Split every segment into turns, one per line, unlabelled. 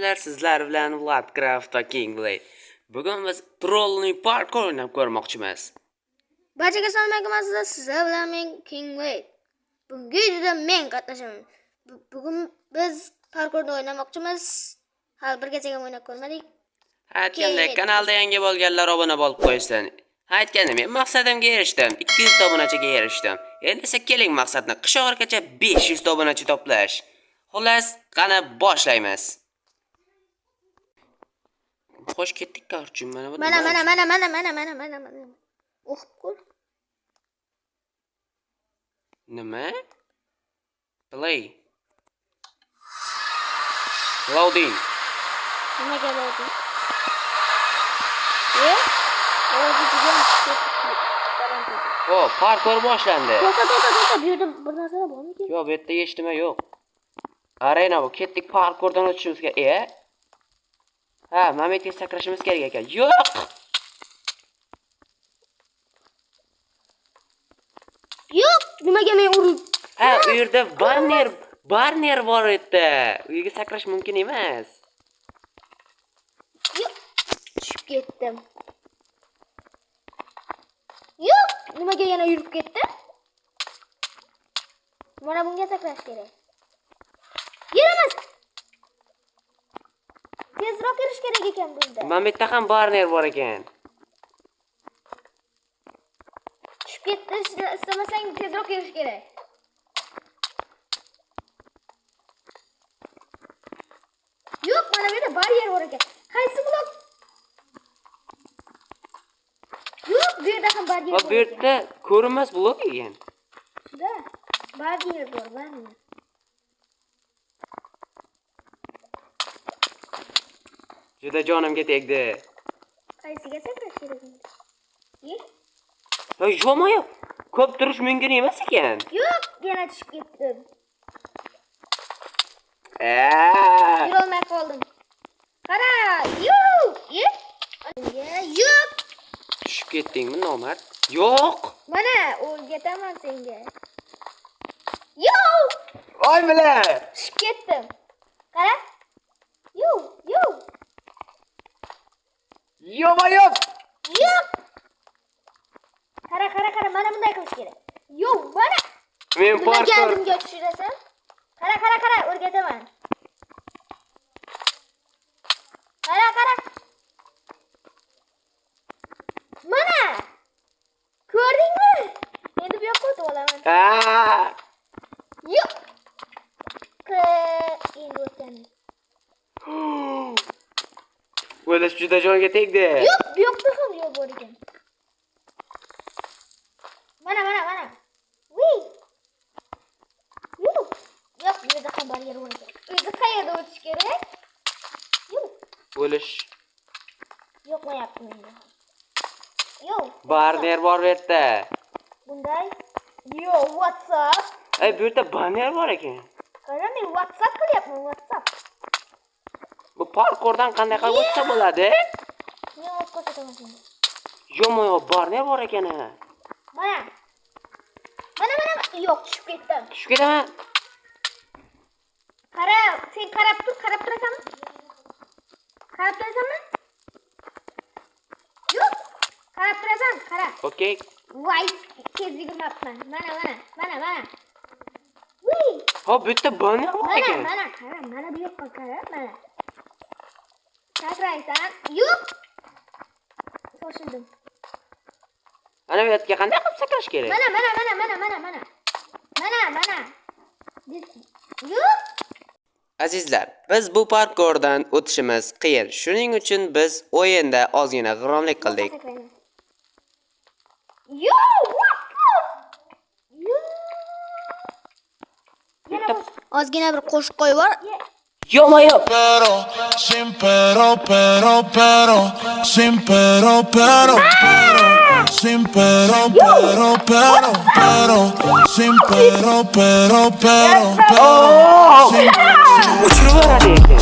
azizlar, sizlar bilan Wildcraft Kingblade. Bugun biz trollning parkour o'ynab ko'rmoqchimiz.
Barchaga salom alaykum azizlar, sizlar bilan men Kingblade. Bugungi videoda men qatnashaman. Bugun biz parkourda o'ynamoqchimiz. Hali birgacha o'ynab ko'rmadik.
Aytgandek, kanalda yangi bo'lganlar obuna bo'lib qo'ysin. Aytganim, men maqsadimga erishdim. 200 ta obunachiga erishdim. Endi esa keling maqsadni qish oxirigacha 500 ta obunachi to'plash. Xullas, qani boshlaymiz. Xo'sh ketdik qarchim, mana bu.
Mana. O'qib ko'r.
Nima? Play. Loading.
Nimaga loading? Ovozi degan
O, parkour boshlandi.
To'xta, bu yerda bir narsa bormi?
Yo'q, bu yerda hech nima yo'q. Arena bu, ketdik parkourdan o'tishimiz kerak. Ha, Mametga sakrashimiz kerak ekan. Yo'q.
Yo'q, nimaga men urib?
Ha, u yerda barner bor edi. U yerga sakrash mumkin emas.
Yo'q, tushib ketdim. Yo'q, nimaga yana yurib ketdi? Mana bunga sakrash kerak. Yeramas. Tezroq yurish kerak ekan bunda.
Mametda ham barner bor ekan.
Tushib ketdi, istamasang tezroq yurish kerak. Yo'q, mana bu yerda baryer bor ekan. Qaysi blok? Yo'q, bu yerda ham baryer bor.
Bu yerda ko'rinmas blok ekan.
Shunda baryer bor, baryer.
Juda jonimga tegdi.
Qaysiga sakrash kerak endi?
Yo'q, ko'p turish mumkin emas ekan.
Yo'q, yana tushib ketdim. Yurolmay qoldim. Qara, yo'q. Yo'q.
Tushib ketdingmi, nomard? Yo'q.
Mana o'rgataman senga. Yo'q.
Voy bila.
Tushib ketdim. Qara. Yo'q.
Yo'q.
Yo'q. Qara, mana bunday qilish kerak. Yo'q, mana.
Men parkour
Nimaga tushirasan? Qara, o'rgataman. Qara. Mana. Ko'rdingmi? Endi bu yoqqa o'tib olaman. Yo'q. Endi o'taman.
O'lash juda jonga tegdi.
Yo'q, bu yoqda ham yo'q bor ekan. Mana. Yo'q, bu yerda ham baryer bor ekan. O'zi qayerda o'tish kerak? Yo'q.
O'lish.
Yo'qmayapti menda. Yo'q.
Barner bor bu yerda.
Bunday. Yo'q, WhatsApp.
Bu yerda banner bor ekan.
Qara, men WhatsApp qilyapman, WhatsApp.
Bu parkourdan qanday qilib o'tsa bo'ladi?
Men o'tib ko'rsataman senga.
Yo'q, barner bor ekan.
Mana. Yo'q, tushib ketdim.
Tushib ketaman.
Qara, sen qarab turasanmi? Qarab turasanmi? Yo'q. Qarab turasan, qara.
Okey.
Voy, tez yugurmabman. Mana. Voy.
Ha, bu yerda banner bor ekan.
Mana, qara, mana bu yoqqa qara, mana. Sakraysan. Yo'q. Shoshildim.
Ana bu yerga qanday qilib sakrash kerak?
Mana. Yo'q.
Azizlar, biz bu parkourdan o'tishimiz qiyin. Shuning uchun biz o'yinda ozgina g'irromlik qildik.
Yo'q. Ozgina bir qo'shiq qo'yib bor.
Yo'q.
Pero, sin pero, sin pero, sin pero, sin
Uçurum var ekan.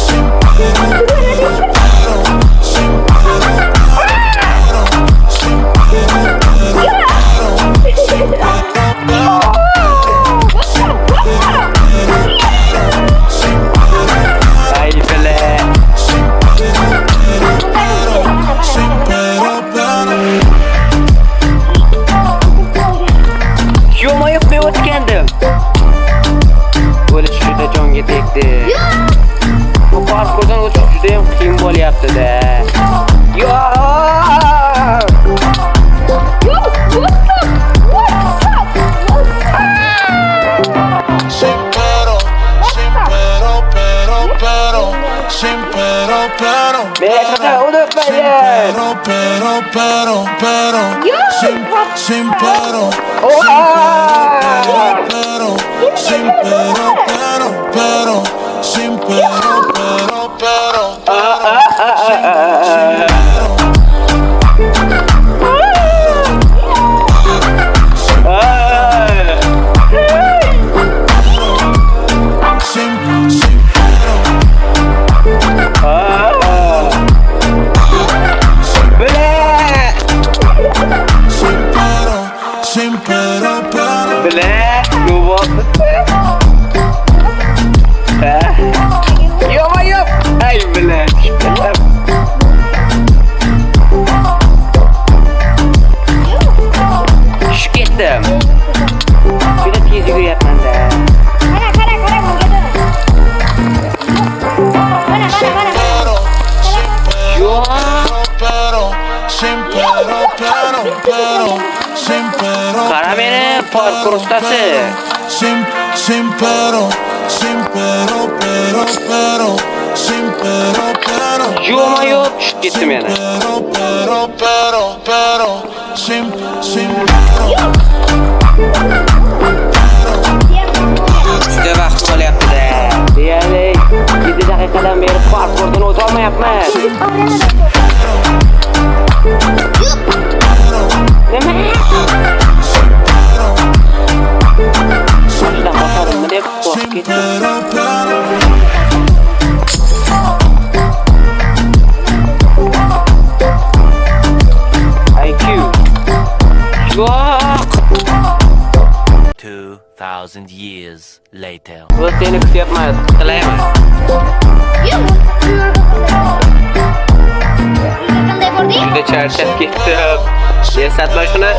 Ay, bo'lyapti-da. Yo!
Yo, what's up? What's up? What's up?
Sin pero, sin pero.
Mehta unutmayın.
Pero, sin pero.
Oha!
Sin pero, sin pero. Sin pero.
Bile, yuva. Yok. Ay bile. Şu ketdim. Juda tez yuguryapman-da.
Qara, bunga dön. Mana.
Yo'q.
Sin pero.
Qara meni parkur ustasi.
Sin pero. Sin pero.
Yo'qmi yo'q, tushib ketdim yana.
Pero. Sin
Juda vaqt qolyapti-da. Deyarli 7 daqiqadan beri parkurdan o'ta olmayapman. Nima? Boshdan boshladimmi deb qo'rqib ketdim. IQ. Yo'q.
2,000 years later.
Bu seni kutyapman. Qilaymi?
Qanday bo'lding?
Juda charchab ketdim. Eslatma shuni.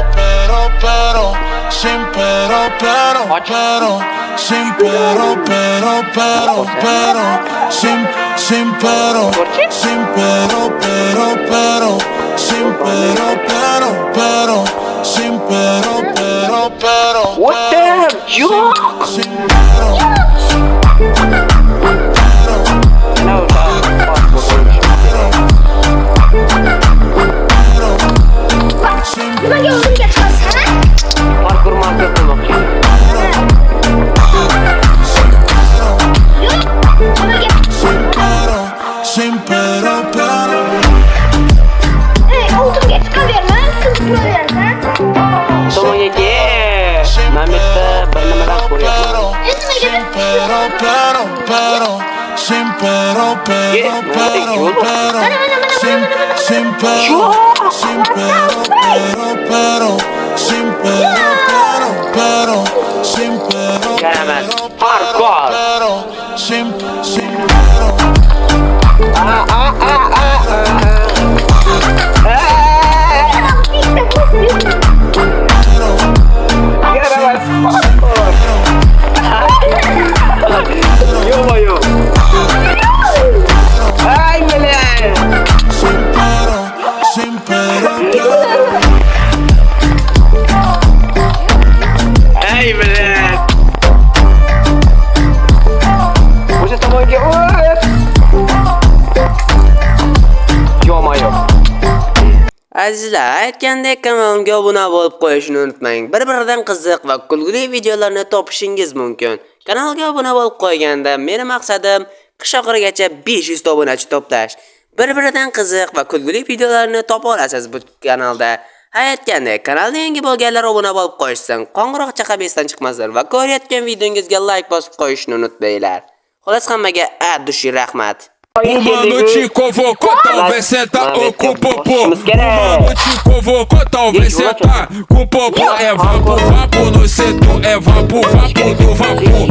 Pero. Sin pero. Sin pero. Sin pero. Sin pero. Sin pero.
What the? Yo'q.
Sin pero.
Ana o'sha parkurdan
Nimaga o'zimga chiqasan?
parkur qilmoqchi.
Yo'q. Nimaga?
Sin pero.
Ey, o'zimga chiqaverma, siz ko'raversan.
Tomonga kel. Men bu yerda bir nimadan ko'ryapman.
Pero. Sin pero. Sin pero.
Yaramas. Parkur.
Sin
Yaramas. Parkur. Yo'q. Ay bilan.
Sin pero.
Ay bilan. O'sha tomonga o't. Yo'q. Azizlar, aytgandek kanalimga obuna bo'lib qo'yishni unutmang. Bir-biridan qiziq va kulgili videolarni topishingiz mumkin. Kanalga obuna bo'lib qo'yganda meni maqsadim qish oxirigacha 500 obunachi to'plash. Bir-biridan qiziq va kulgili videolarni topa olasiz bu kanalda. Aytgandek, kanalga yangi bo'lganlar obuna bo'lib qo'yishsin. Qo'ng'iroq chaqabesdan chiqmaslar va ko'rayotgan videongizga like bosib qo'yishni unutmanglar. Xolos hammaga dushi rahmat.
Mano te convocou, talvez cê tá com popô. Mano te convocou, talvez cê tá com popô. É vapo no setor, é vapo do vapor.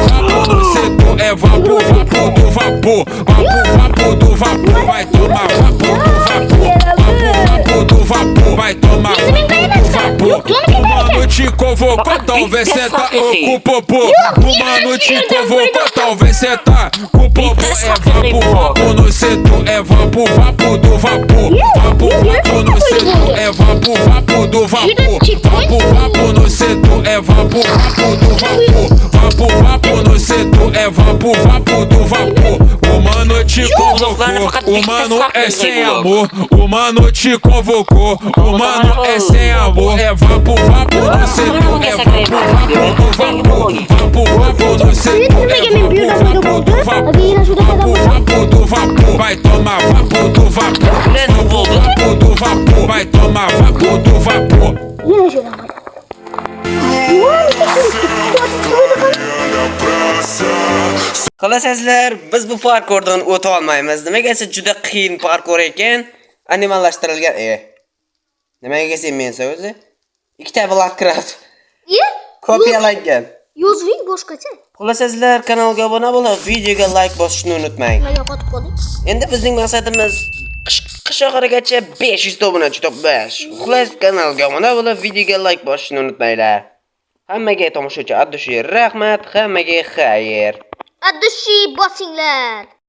Vapo no setor, é vapo do vapor. Vapo do vapor, vai tomar vapo do vapor. Vapo do vapor, vai tomar vapo do vapor. O mano te convocou, talvez cê tá com o popô. O mano te convocou, talvez cê tá com o popô. É vapo, vapo no setor, é vapo, vapo do vapor. Vapo, vapo no setor, é vapo, vapo do vapor. Vapo, vapo no setor, é vapo, vapo do vapor. Vapo, vapo no setor, é vapo, vapo do vapor. O mano te convocou, o mano é sem amor. O mano te convocou, o mano é sem amor. É vapo, vapo no setor, é vapo, vapo do vapor. Vapo, vapo no setor, é vapo, vapo do vapor. Vapo, vapo do vapor, vai tomar vapo do vapor. Vapo, vapo do vapor, vai tomar vapo do vapor.
Yine şuradan bak.
Xo'lasizlar, biz bu parkurdan o'ta olmaymiz. Nimaga desa juda qiyin parkur ekan. Animallashtirilgan. Nimaga desa mensa o'zi? Ikkita Blackcraft kopiyalangan.
Yozuving boshqacha.
Xo'lasizlar, kanalga obuna bo'lib, videoga like bosishni unutmang.
Nimaga qotib qolding?
Endi bizning maqsadimiz qish oxirigacha 500 obunachi topish. Xullas, kanalga obuna bo'lib, videoga like bosishni unutmanglar. Hammaga tomoshachi addushi rahmat, hammaga xayr.
Addushi bosinglar.